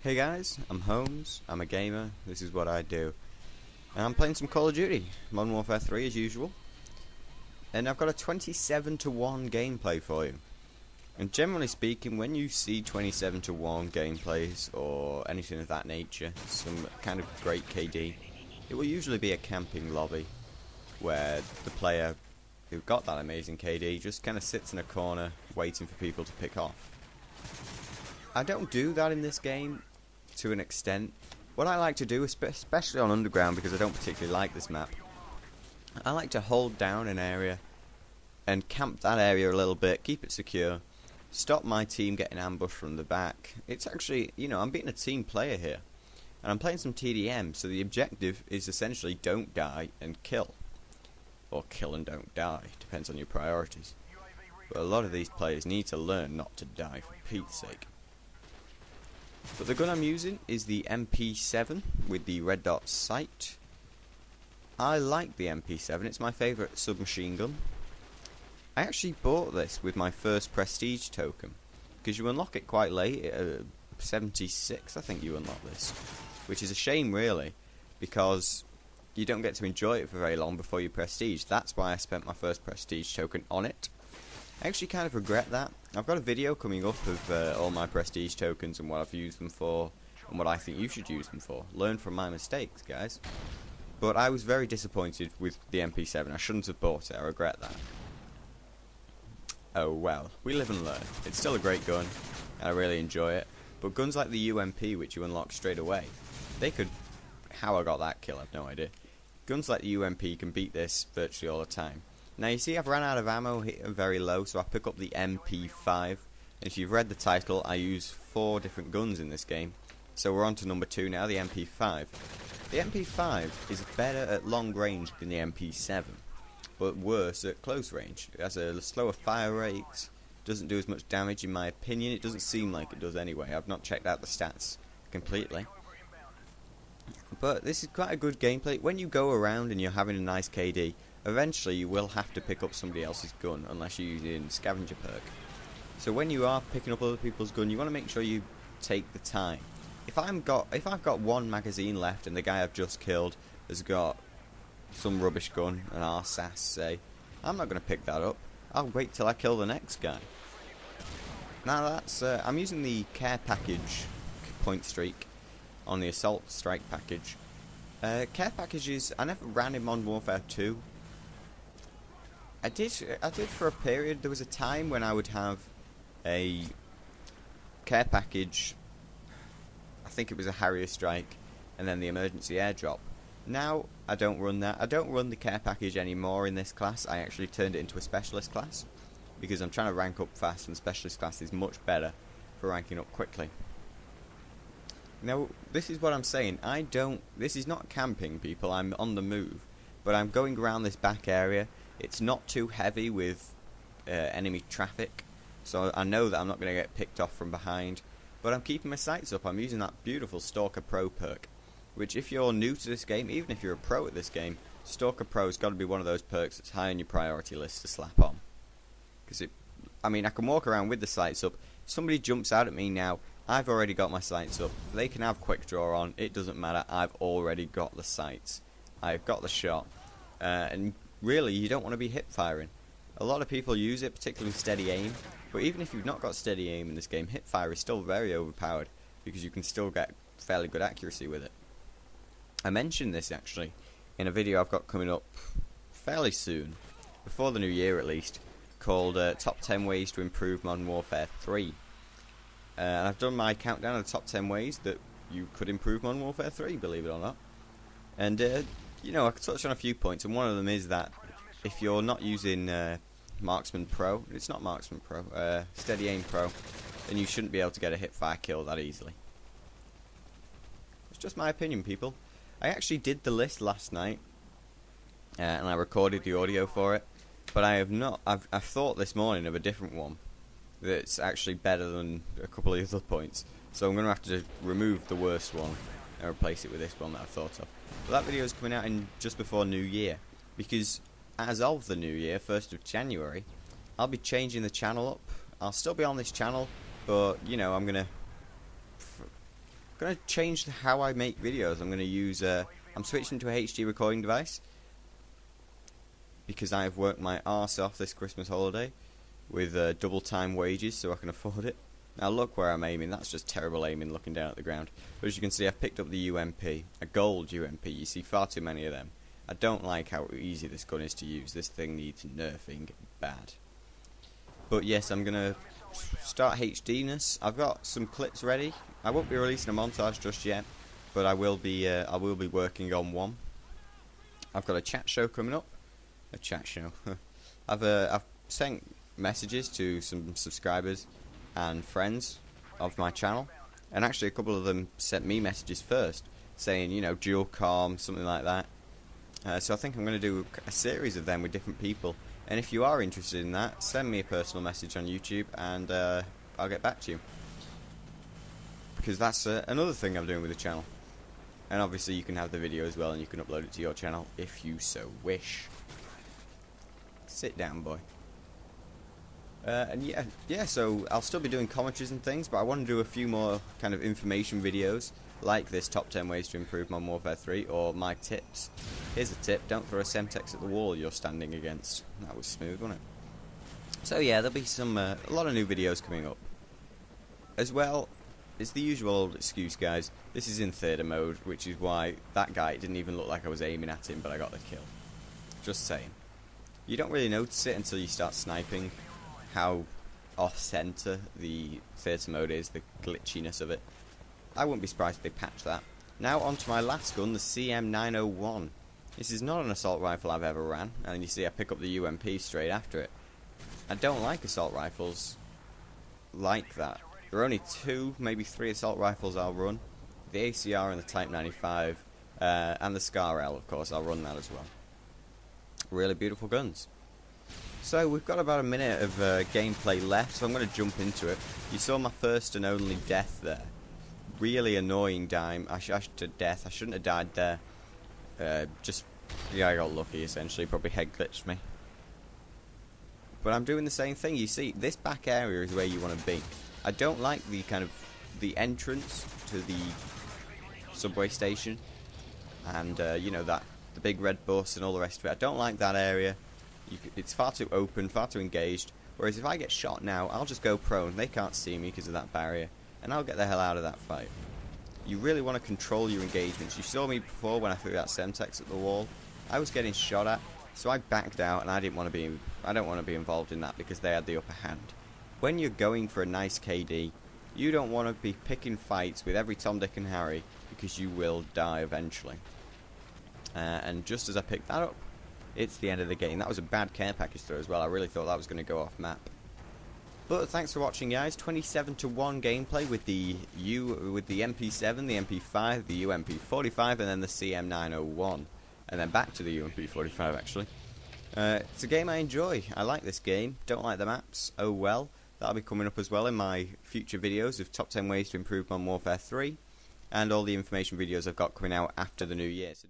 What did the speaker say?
Hey guys, I'm Holmes, I'm a gamer, this is what I do. And I'm playing some Call of Duty, Modern Warfare 3 as usual. And I've got a 27-to-1 gameplay for you. And generally speaking, when you see 27-to-1 gameplays or anything of that nature, some kind of great KD, it will usually be a camping lobby where the player who got that amazing KD just kind of sits in a corner waiting for people to pick off. I don't do that in this game to an extent. What I like to do, especially on Underground, because I don't particularly like this map, I like to hold down an area and camp that area a little bit, keep it secure, stop my team getting ambushed from the back. It's actually, I'm being a team player here, and I'm playing some TDM, so the objective is essentially don't die and kill. Or kill and don't die, depends on your priorities. But a lot of these players need to learn not to die, for Pete's sake. But the gun I'm using is the MP7 with the red dot sight. I like the MP7, it's my favourite submachine gun. I actually bought this with my first prestige token, because you unlock it quite late, 76 I think you unlock this. Which is a shame really, because you don't get to enjoy it for very long before you prestige. That's why I spent my first prestige token on it. I actually kind of regret that. I've got a video coming up of all my prestige tokens and what I've used them for and what I think you should use them for. Learn from my mistakes, guys. But I was very disappointed with the MP7. I shouldn't have bought it. I regret that. Oh well, we live and learn. It's still a great gun and I really enjoy it. But guns like the UMP, which you unlock straight away, they could... How I got that kill, I've no idea. Guns like the UMP can beat this virtually all the time. Now you see I've ran out of ammo, hit them very low, so I pick up the MP5. And if you've read the title, I use 4 different guns in this game. So we're on to number 2 now, the MP5. The MP5 is better at long range than the MP7, but worse at close range. It has a slower fire rate, doesn't do as much damage in my opinion. It doesn't seem like it does anyway. I've not checked out the stats completely. But this is quite a good gameplay. When you go around and you're having a nice KD, eventually you will have to pick up somebody else's gun unless you're using scavenger perk. So when you are picking up other people's gun, you want to make sure you take the time. If I've got 1 magazine left and the guy I've just killed has got some rubbish gun, an RSAS say, I'm not going to pick that up. I'll wait till I kill the next guy. Now that's I'm using the care package point streak on the assault strike package. Care packages I never ran in Modern Warfare 2. I did for a period. There was a time when I would have a care package, I think it was a Harrier strike, and then the emergency airdrop. Now I don't run that. I don't run the care package anymore in this class. I actually turned it into a specialist class, because I'm trying to rank up fast, and the specialist class is much better for ranking up quickly. Now, this is what I'm saying. This is not camping, people. I'm on the move, but I'm going around this back area. It's not too heavy with enemy traffic, so I know that I'm not going to get picked off from behind. But I'm keeping my sights up. I'm using that beautiful Stalker Pro perk, which if you're new to this game, even if you're a pro at this game, Stalker Pro's got to be one of those perks that's high on your priority list to slap on. Because I can walk around with the sights up. If somebody jumps out at me now, I've already got my sights up. They can have quick draw on, it doesn't matter, I've already got the sights. I've got the shot. And really, you don't want to be hip firing. A lot of people use it, particularly steady aim, but even if you've not got steady aim in this game, hip fire is still very overpowered, because you can still get fairly good accuracy with it. I mentioned this actually in a video I've got coming up fairly soon, before the new year at least, called Top 10 Ways to Improve Modern Warfare 3. And I've done my countdown of the top 10 ways that you could improve Modern Warfare 3, believe it or not. And, I could touch on a few points, and one of them is that if you're not using Marksman Pro, it's not Marksman Pro, Steady Aim Pro, then you shouldn't be able to get a hip-fire kill that easily. It's just my opinion, people. I actually did the list last night, and I recorded the audio for it, but I have not. I've thought this morning of a different one that's actually better than a couple of the other points. So I'm going to have to remove the worst one and replace it with this one that I've thought of. But that video is coming out in just before New Year, because as of the New Year, 1st of January, I'll be changing the channel up. I'll still be on this channel, but, I'm going to going to change how I make videos. I'm going to use, I'm switching to a HD recording device because I have worked my arse off this Christmas holiday with double time wages so I can afford it. Now look where I'm aiming, that's just terrible aiming looking down at the ground. But as you can see, I've picked up the UMP, a gold UMP. You see far too many of them. I don't like how easy this gun is to use. This thing needs nerfing bad. But yes, I'm going to start HDness. I've got some clips ready. I won't be releasing a montage just yet, but I will be working on one. I've got a chat show coming up. A chat show. I've sent messages to some subscribers and friends of my channel, and actually a couple of them sent me messages first saying, you know, dual calm, something like that. So I think I'm going to do a series of them with different people, and if you are interested in that, send me a personal message on YouTube and I'll get back to you, because that's another thing I'm doing with the channel. And obviously you can have the video as well and you can upload it to your channel if you so wish. Sit down, boy. And yeah, so I'll still be doing commentaries and things, but I want to do a few more kind of information videos, like this top 10 ways to improve Modern Warfare 3, or my tips. Here's a tip, don't throw a Semtex at the wall you're standing against. That was smooth, wasn't it? So yeah, there'll be a lot of new videos coming up. As well, it's the usual old excuse, guys. This is in theatre mode, which is why that guy, it didn't even look like I was aiming at him, but I got the kill. Just saying. You don't really notice it until you start sniping, how off-center the theatre mode is, the glitchiness of it. I wouldn't be surprised if they patch that. Now on to my last gun, the CM901. This is not an assault rifle I've ever ran, and you see I pick up the UMP straight after it. I don't like assault rifles like that. There are only 2, maybe 3 assault rifles I'll run. The ACR and the Type 95, and the Scar L, of course, I'll run that as well. Really beautiful guns. So we've got about a minute of gameplay left, so I'm going to jump into it. You saw my first and only death there. Really annoying dime. I shouldn't have died there. Yeah, I got lucky essentially. Probably head glitched me. But I'm doing the same thing. You see, this back area is where you want to be. I don't like the kind of the entrance to the subway station, and you know, that the big red bus and all the rest of it. I don't like that area. It's far too open, far too engaged. Whereas if I get shot now, I'll just go prone. They can't see me because of that barrier, and I'll get the hell out of that fight. You really want to control your engagements. You saw me before when I threw that Semtex at the wall. I was getting shot at, so I backed out, and I don't want to be involved in that because they had the upper hand. When you're going for a nice KD, you don't want to be picking fights with every Tom, Dick and Harry, because you will die eventually. And just as I picked that up, it's the end of the game. That was a bad care package throw as well. I really thought that was going to go off map. But thanks for watching, guys. 27-1 gameplay with the MP7, the MP5, the UMP45, and then the CM901, and then back to the UMP45 actually. It's a game I enjoy. I like this game. Don't like the maps. Oh well. That'll be coming up as well in my future videos of top 10 ways to improve Modern Warfare 3, and all the information videos I've got coming out after the new year. So